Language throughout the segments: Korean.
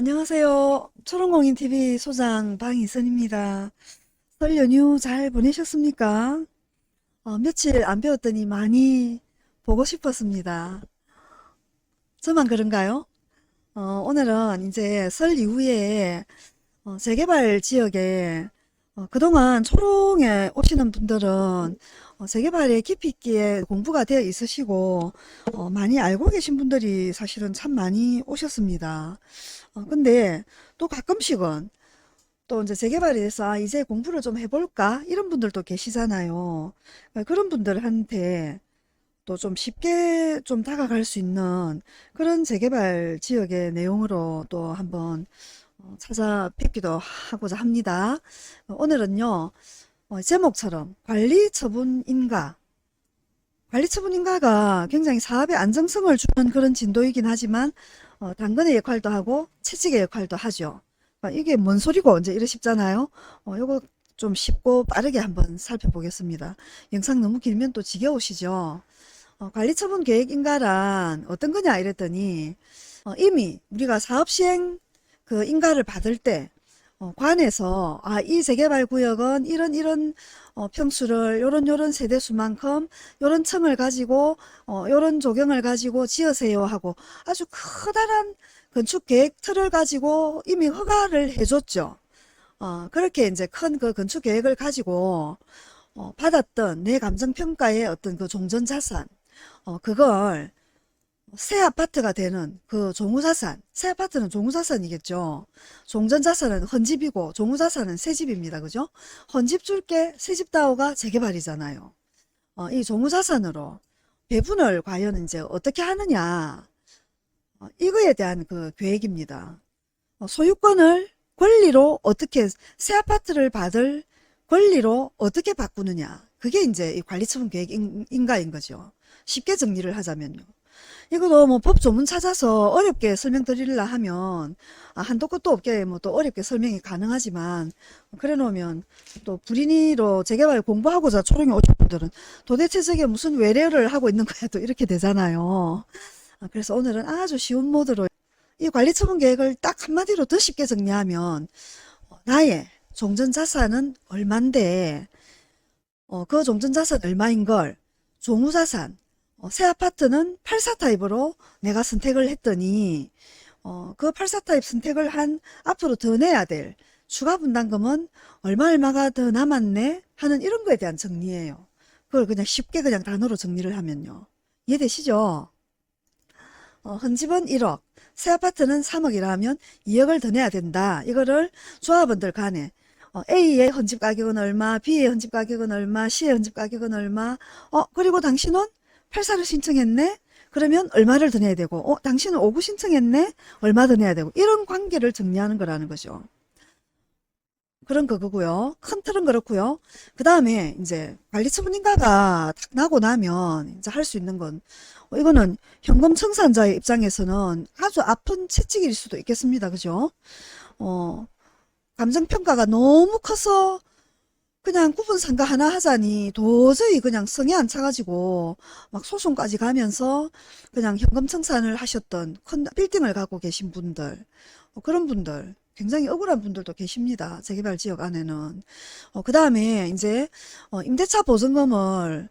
안녕하세요. 초롱공인TV 소장 방희선입니다. 설 연휴 잘 보내셨습니까? 며칠 안 배웠더니 많이 보고 싶었습니다. 저만 그런가요? 오늘은 이제 설 이후에 재개발 지역에 그동안 초롱에 오시는 분들은 재개발에 깊이 있게 공부가 되어 있으시고 많이 알고 계신 분들이 사실은 참 많이 오셨습니다. 근데 또 가끔씩은 또 이제 재개발에 대해서 이제 공부를 좀 해볼까? 이런 분들도 계시잖아요. 그런 분들한테 또 좀 쉽게 좀 다가갈 수 있는 그런 재개발 지역의 내용으로 또 한번 찾아뵙기도 하고자 합니다. 오늘은요, 제목처럼 관리처분인가가 굉장히 사업의 안정성을 주는 그런 진도이긴 하지만 당근의 역할도 하고 채찍의 역할도 하죠. 이게 뭔 소리고 이제 이러십잖아요. 요거 좀 쉽고 빠르게 한번 살펴보겠습니다. 영상 너무 길면 또 지겨우시죠? 관리처분 계획인가란 어떤 거냐 이랬더니 이미 우리가 사업 시행 그 인가를 받을 때 관에서 이 재개발 구역은 이런 평수를 요런 세대수만큼 요런 층을 가지고 요런 조경을 가지고 지으세요 하고 아주 커다란 건축 계획 틀을 가지고 이미 허가를 해줬죠. 그렇게 이제 큰 그 건축 계획을 가지고 받았던 내 감정평가의 어떤 그 종전자산 그걸 새 아파트가 되는 그 종우자산, 새 아파트는 종우자산이겠죠. 종전자산은 헌집이고 종우자산은 새집입니다. 그죠? 헌집 줄게 새집 다오가 재개발이잖아요. 이 종우자산으로 배분을 과연 이제 어떻게 하느냐, 이거에 대한 그 계획입니다. 소유권을 권리로 어떻게, 새 아파트를 받을 권리로 어떻게 바꾸느냐. 그게 이제 이 관리처분 계획인가인 거죠. 쉽게 정리를 하자면요. 이거도 뭐 법 조문 찾아서 어렵게 설명드리려 하면 한도 끝도 없게 뭐 또 어렵게 설명이 가능하지만 그래 놓으면 또 불인이로 재개발 공부하고자 초롱이 오신 분들은 도대체 저게 무슨 외래를 하고 있는 거야 또 이렇게 되잖아요. 그래서 오늘은 아주 쉬운 모드로 이 관리처분 계획을 딱 한마디로 더 쉽게 정리하면 나의 종전자산은 얼만데 그 종전자산 얼마인 걸 종후자산 새 아파트는 84 타입으로 내가 선택을 했더니 그 84 타입 선택을 한 앞으로 더 내야 될 추가 분담금은 얼마가 더 남았네 하는 이런 거에 대한 정리예요. 그걸 그냥 쉽게 그냥 단어로 정리를 하면요. 이해되시죠? 헌집은 1억, 새 아파트는 3억이라 하면 2억을 더 내야 된다. 이거를 조합원들 간에 A의 헌집 가격은 얼마, B의 헌집 가격은 얼마, C의 헌집 가격은 얼마, 그리고 당신은 84를 신청했네? 그러면 얼마를 더 내야 되고, 당신은 5구 신청했네? 얼마 더 내야 되고, 이런 관계를 정리하는 거라는 거죠. 그런 거고요. 큰 틀은 그렇고요. 그 다음에 이제 관리처분인가가 딱 나고 나면 이제 할 수 있는 건 이거는 현금 청산자의 입장에서는 아주 아픈 채찍일 수도 있겠습니다. 그죠? 어, 감정평가가 너무 커서 그냥 구분상가 하나 하자니 도저히 그냥 성에 안 차가지고 막 소송까지 가면서 그냥 현금 청산을 하셨던 큰 빌딩을 갖고 계신 분들 그런 분들 굉장히 억울한 분들도 계십니다. 재개발 지역 안에는. 그 다음에 이제 임대차 보증금을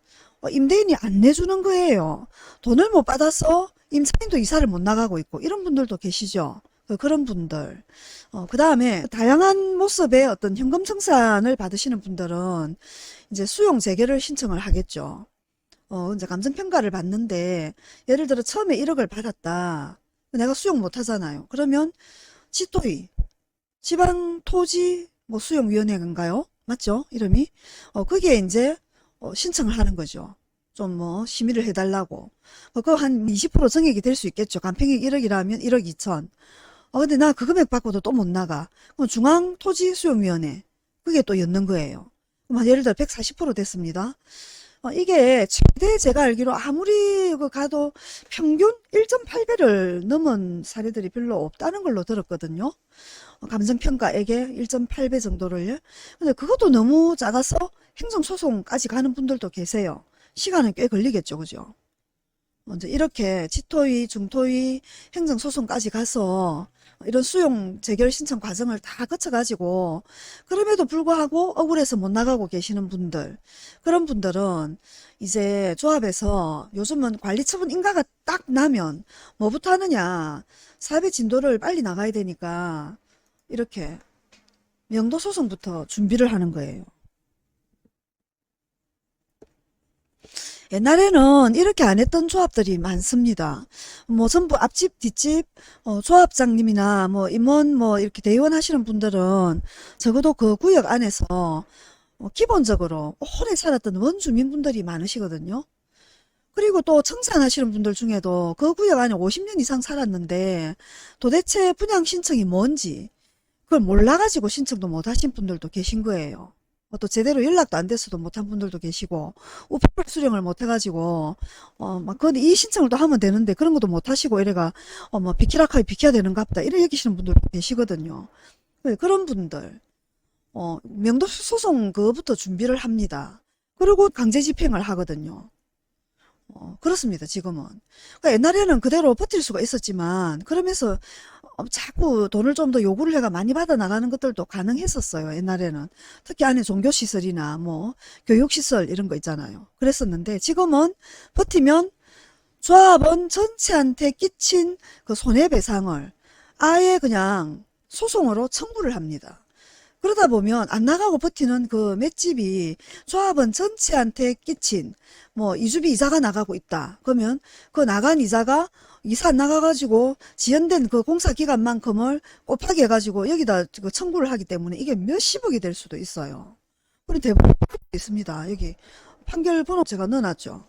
임대인이 안 내주는 거예요. 돈을 못 받아서 임차인도 이사를 못 나가고 있고 이런 분들도 계시죠. 그런 분들. 그 다음에 다양한 모습의 어떤 현금 청산을 받으시는 분들은 이제 수용 재개를 신청을 하겠죠. 이제 감정평가를 받는데 예를 들어 처음에 1억을 받았다. 내가 수용 못 하잖아요. 그러면 지토위, 지방토지 뭐 수용위원회인가요? 맞죠? 이름이? 그게 이제 신청을 하는 거죠. 좀 뭐 심의를 해달라고. 그거 한 20% 증액이 될 수 있겠죠. 간평이 1억이라면 1억 2천. 근데 나 그 금액 받고도 또 못 나가. 그럼 중앙토지수용위원회. 그게 또 였는 거예요. 그럼 예를 들어 140% 됐습니다. 이게 최대 제가 알기로 아무리 그 가도 평균 1.8배를 넘은 사례들이 별로 없다는 걸로 들었거든요. 감정평가액의 1.8배 정도를. 근데 그것도 너무 작아서 행정소송까지 가는 분들도 계세요. 시간은 꽤 걸리겠죠. 그죠? 먼저 이렇게 지토위, 중토위, 행정소송까지 가서 이런 수용 재결 신청 과정을 다 거쳐가지고 그럼에도 불구하고 억울해서 못 나가고 계시는 분들, 그런 분들은 이제 조합에서 요즘은 관리처분 인가가 딱 나면 뭐부터 하느냐, 사업의 진도를 빨리 나가야 되니까 이렇게 명도소송부터 준비를 하는 거예요. 옛날에는 이렇게 안 했던 조합들이 많습니다. 뭐 전부 앞집, 뒷집, 조합장님이나 뭐 임원 뭐 이렇게 대의원 하시는 분들은 적어도 그 구역 안에서 기본적으로 오래 살았던 원주민분들이 많으시거든요. 그리고 또 청산하시는 분들 중에도 그 구역 안에 50년 이상 살았는데 도대체 분양 신청이 뭔지 그걸 몰라가지고 신청도 못 하신 분들도 계신 거예요. 또 제대로 연락도 안 됐어도 못한 분들도 계시고, 우편 수령을 못 해가지고, 막, 근데 이 신청을 또 하면 되는데, 그런 것도 못 하시고, 이래가, 뭐, 비키라카이 비켜야 되는갑다. 이래 여기시는 분들도 계시거든요. 그런 분들, 명도소송 그거부터 준비를 합니다. 그리고 강제 집행을 하거든요. 그렇습니다, 지금은. 그러니까 옛날에는 그대로 버틸 수가 있었지만, 그러면서 자꾸 돈을 좀 더 요구를 해가 많이 받아 나가는 것들도 가능했었어요, 옛날에는. 특히 안에 종교시설이나 뭐, 교육시설 이런 거 있잖아요. 그랬었는데, 지금은 버티면 조합원 전체한테 끼친 그 손해배상을 아예 그냥 소송으로 청구를 합니다. 그러다 보면 안 나가고 버티는 그 맷집이 조합원 전체한테 끼친 뭐 이주비 이자가 나가고 있다. 그러면 그 나간 이자가 이사 안 나가가지고 지연된 그 공사 기간만큼을 곱하기 해가지고 여기다 그 청구를 하기 때문에 이게 몇십억이 될 수도 있어요. 우리 대부분 있습니다. 여기 판결 번호 제가 넣어놨죠.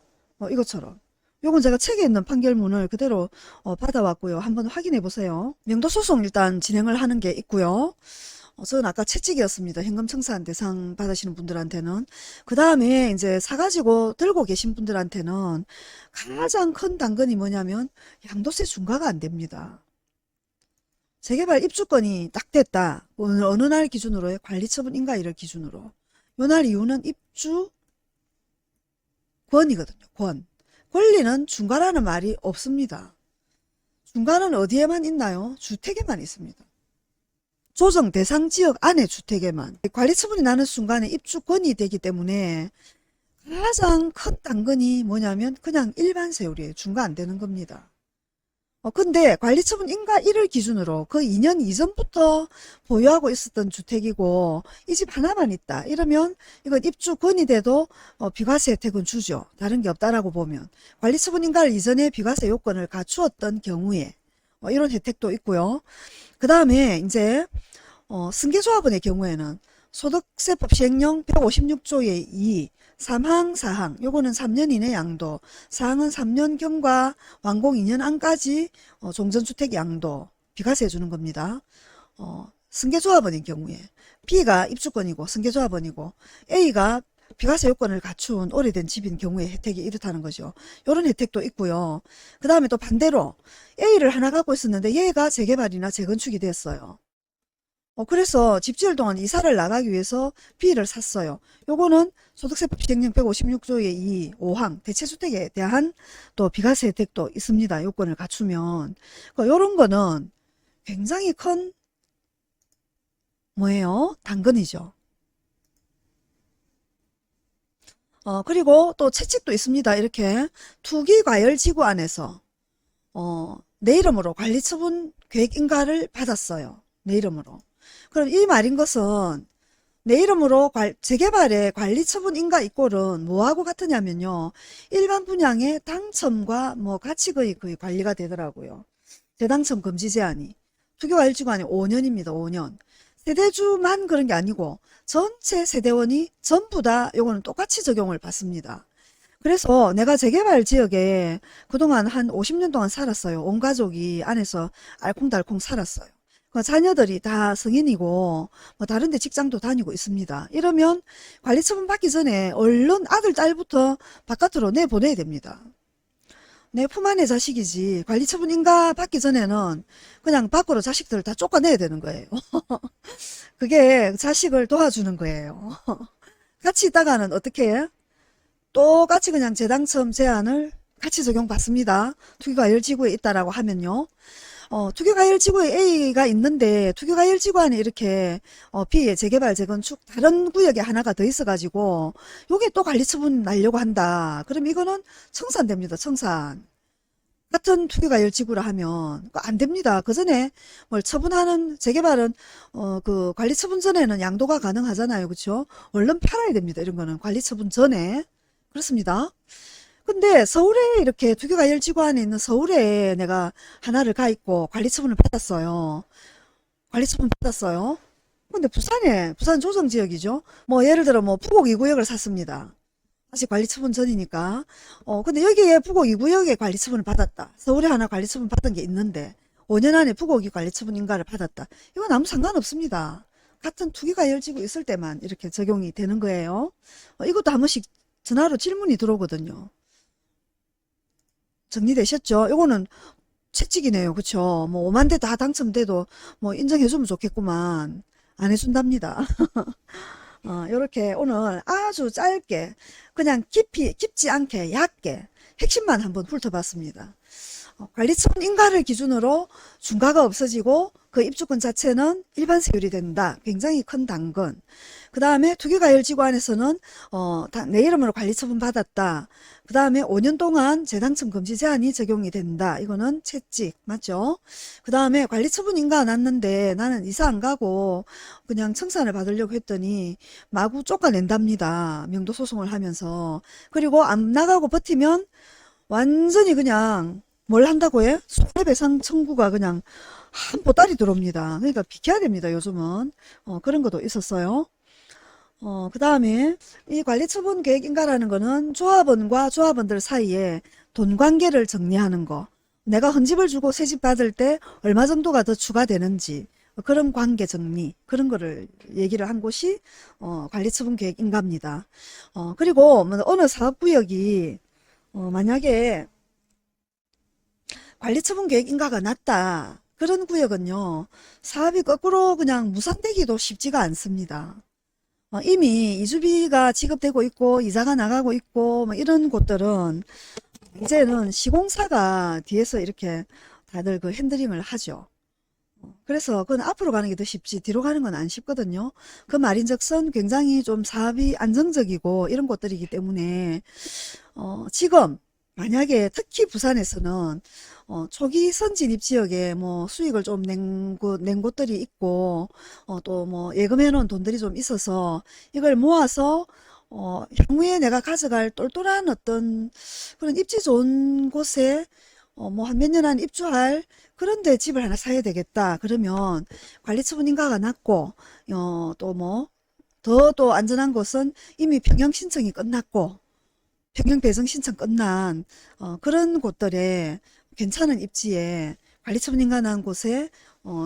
이것처럼. 요건 제가 책에 있는 판결문을 그대로 받아왔고요. 한번 확인해 보세요. 명도소송 일단 진행을 하는 게 있고요. 저는 아까 채찍이었습니다. 현금 청산 대상 받으시는 분들한테는. 그 다음에 이제 사가지고 들고 계신 분들한테는 가장 큰 당근이 뭐냐면 양도세 중과가 안 됩니다. 재개발 입주권이 딱 됐다. 어느 날 기준으로요? 관리처분 인가일을 기준으로. 요 날 이후는 입주권이거든요. 권. 권리는 중과라는 말이 없습니다. 중과는 어디에만 있나요? 주택에만 있습니다. 조정 대상 지역 안에 주택에만. 관리처분이 나는 순간에 입주권이 되기 때문에 가장 큰 당근이 뭐냐면 그냥 일반 세율이에요. 중과 안 되는 겁니다. 근데 관리처분 인가일을 기준으로 그 2년 이전부터 보유하고 있었던 주택이고 이 집 하나만 있다. 이러면 이건 입주권이 돼도 비과세 혜택은 주죠. 다른 게 없다라고 보면. 관리처분 인가를 이전에 비과세 요건을 갖추었던 경우에 이런 혜택도 있고요. 그 다음에 이제 승계조합원의 경우에는 소득세법 시행령 156조의 2, 3항, 4항, 요거는 3년 이내 양도, 4항은 3년 경과, 완공 2년 안까지 종전주택 양도 비과세 해주는 겁니다. 승계조합원의 경우에 B가 입주권이고 승계조합원이고 A가 비과세 요건을 갖춘 오래된 집인 경우에 혜택이 이렇다는 거죠. 이런 혜택도 있고요. 그 다음에 또 반대로 A를 하나 갖고 있었는데 얘가 재개발이나 재건축이 됐어요. 그래서 집지을 동안 이사를 나가기 위해서 B를 샀어요. 요거는 소득세법 시행령 156조의 2, 5항 대체주택에 대한 또 비과세 혜택도 있습니다. 요건을 갖추면. 요런 거는 굉장히 큰 뭐예요? 당근이죠. 그리고 또 채찍도 있습니다. 이렇게 투기과열지구 안에서 내 이름으로 관리처분 계획인가를 받았어요. 내 이름으로. 그럼 이 말인 것은 내 이름으로 재개발의 관리처분 인가 이꼴은 뭐하고 같으냐면요. 일반 분양의 당첨과 뭐 같이 거의 관리가 되더라고요. 재당첨 금지 제한이. 투기과열지구 안에 5년입니다. 5년. 세대주만 그런 게 아니고 전체 세대원이 전부 다 요거는 똑같이 적용을 받습니다. 그래서 내가 재개발 지역에 그동안 한 50년 동안 살았어요. 온 가족이 안에서 알콩달콩 살았어요. 그 자녀들이 다 성인이고 뭐 다른 데 직장도 다니고 있습니다. 이러면 관리처분 받기 전에 얼른 아들 딸부터 바깥으로 내보내야 됩니다. 내 품 안의 자식이지 관리처분 인가 받기 전에는 그냥 밖으로 자식들을 다 쫓아내야 되는 거예요. 그게 자식을 도와주는 거예요. 같이 있다가는 어떻게 해? 똑같이 그냥 재당첨 제한을 같이 적용받습니다. 투기과열지구에 있다라고 하면요. 투기과열지구에 A가 있는데 투기과열지구 안에 이렇게 B 재개발 재건축 다른 구역에 하나가 더 있어가지고 요게 또 관리처분 날려고 한다. 그럼 이거는 청산됩니다. 청산. 같은 투기과열지구라 하면 안 됩니다. 그 전에 뭘 처분하는 재개발은 그 관리처분 전에는 양도가 가능하잖아요. 그렇죠? 얼른 팔아야 됩니다. 이런 거는 관리처분 전에 그렇습니다. 근데 서울에 이렇게 투기과열지구 안에 있는 서울에 내가 하나를 가 있고 관리처분을 받았어요. 관리처분 받았어요. 근데 부산에 부산 조정지역이죠. 뭐 예를 들어 뭐 부곡 2구역을 샀습니다. 아직 관리처분 전이니까. 근데 여기에 부곡 2구역에 관리처분을 받았다. 서울에 하나 관리처분 받은 게 있는데 5년 안에 부곡이 관리처분 인가를 받았다. 이건 아무 상관없습니다. 같은 투기과열지구 있을 때만 이렇게 적용이 되는 거예요. 이것도 한 번씩 전화로 질문이 들어오거든요. 정리되셨죠? 이거는 채찍이네요. 그쵸? 뭐 5만 대 다 당첨돼도 뭐 인정해주면 좋겠구만. 안 해준답니다. 요렇게 오늘 아주 짧게 그냥 깊지 않게 얕게 핵심만 한번 훑어봤습니다. 관리처분 인가를 기준으로 중과가 없어지고 그 입주권 자체는 일반 세율이 된다. 굉장히 큰 당근. 그 다음에 투기과열지구 안에서는 내 이름으로 관리처분 받았다. 그 다음에 5년 동안 재당첨 금지 제한이 적용이 된다. 이거는 채찍 맞죠? 그 다음에 관리처분 인가 났는데 나는 이사 안 가고 그냥 청산을 받으려고 했더니 마구 쫓아낸답니다. 명도소송을 하면서. 그리고 안 나가고 버티면 완전히 그냥 뭘 한다고 해? 손해배상 청구가 그냥 한 보따리 들어옵니다. 그러니까 비켜야 됩니다. 요즘은. 그런 것도 있었어요. 그 다음에 이 관리처분 계획인가라는 거는 조합원과 조합원들 사이에 돈 관계를 정리하는 거. 내가 헌집을 주고 새집 받을 때 얼마 정도가 더 추가되는지 그런 관계 정리 그런 거를 얘기를 한 곳이 관리처분 계획인가입니다. 그리고 뭐 어느 사업구역이 만약에 관리처분 계획 인가가 낮다. 그런 구역은요. 사업이 거꾸로 그냥 무산되기도 쉽지가 않습니다. 이미 이주비가 지급되고 있고 이자가 나가고 있고 뭐 이런 곳들은 이제는 시공사가 뒤에서 이렇게 다들 그 핸들링을 하죠. 그래서 그건 앞으로 가는 게 더 쉽지 뒤로 가는 건 안 쉽거든요. 그 말인즉슨 굉장히 좀 사업이 안정적이고 이런 곳들이기 때문에 지금 만약에 특히 부산에서는 초기 선진입 지역에 뭐 수익을 좀 낸 곳들이 있고 또 뭐 예금해 놓은 돈들이 좀 있어서 이걸 모아서 향후에 내가 가져갈 똘똘한 어떤 그런 입지 좋은 곳에 뭐 한 몇 년 안 입주할 그런데 집을 하나 사야 되겠다. 그러면 관리처분 인가가 낮고 또 뭐 더 또 안전한 곳은 이미 평형 신청이 끝났고 평형 배정 신청 끝난 그런 곳들에 괜찮은 입지에 관리처분 인가 난 곳에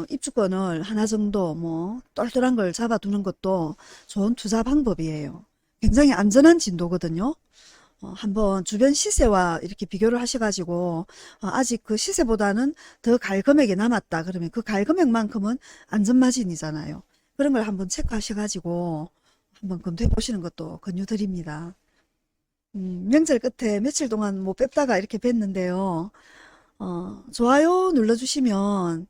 입주권을 하나 정도 뭐 똘똘한 걸 잡아두는 것도 좋은 투자 방법이에요. 굉장히 안전한 진도거든요. 한번 주변 시세와 이렇게 비교를 하셔가지고 아직 그 시세보다는 더 갈 금액이 남았다. 그러면 그 갈 금액만큼은 안전마진이잖아요. 그런 걸 한번 체크하셔가지고 한번 검토해 보시는 것도 권유드립니다. 명절 끝에 며칠 동안 못 뵙다가 이렇게 뵀는데요. 좋아요 눌러주시면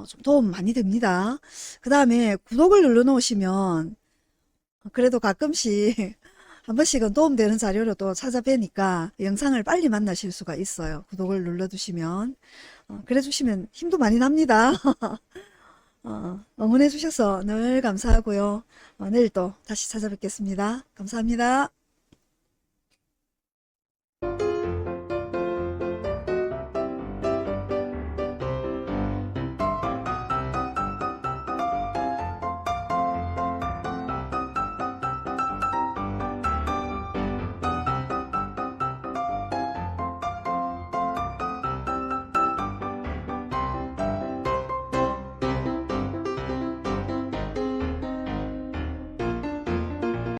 좀 도움 많이 됩니다. 그 다음에 구독을 눌러 놓으시면 그래도 가끔씩 한 번씩은 도움되는 자료로 또 찾아뵈니까 영상을 빨리 만나실 수가 있어요. 구독을 눌러두시면. 그래 주시면 힘도 많이 납니다. 응원해 주셔서 늘 감사하고요. 내일 또 다시 찾아뵙겠습니다. 감사합니다.